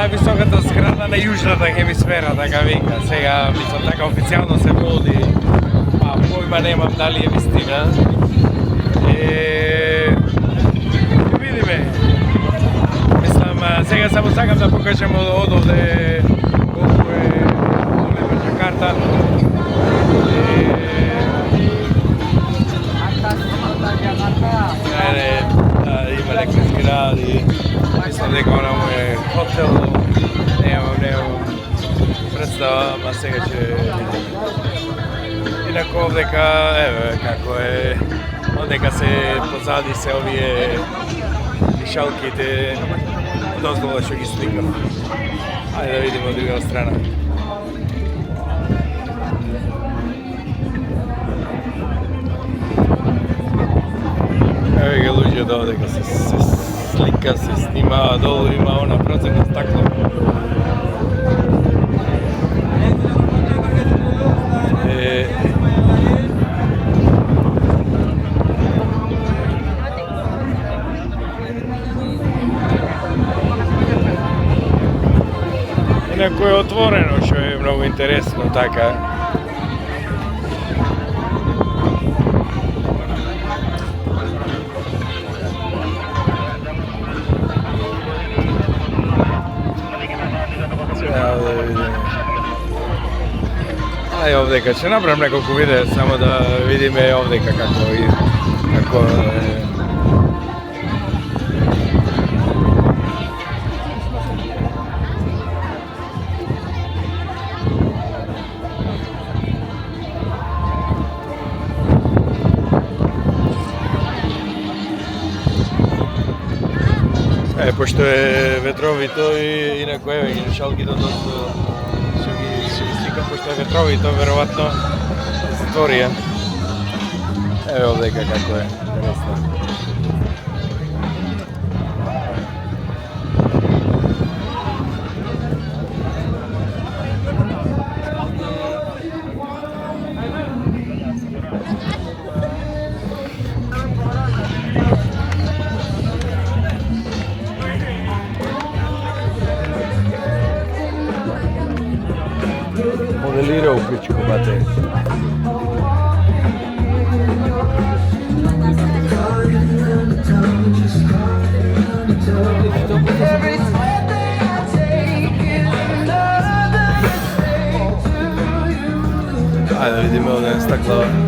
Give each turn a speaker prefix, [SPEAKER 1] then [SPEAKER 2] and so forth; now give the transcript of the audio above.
[SPEAKER 1] највисоката зграда на јужната хемисфера, така вика. Сега, мислам, така официјално се води, а појма немам дали е вистина. Ќе видиме. Мислам, сега само сакам да покажам од овде колку е голема Джакарта. Има некои згради, мислам дека онаму е хотел, немам представа, ама сега ќе видиме. Инако овдека, еве, како е, овдека се позади се овие вишалките, дозвола што ги сликам. Ајде да видиме од друга страна. Еве ги луѓето овдека се слика, се снима, долу има она прозорно стакло. Инако е отворено, што е многу интересно, така. Ај овдека ќе направам неколку видеа само да видиме овдека како е. Пошто е ветровито и инако еве ги шалките доста што ги сликам, пошто е ветровито, веројатно затворија. Еве овдека како е, интересно. Моделирал пичко, бате. Ајде да видиме овде стаклава.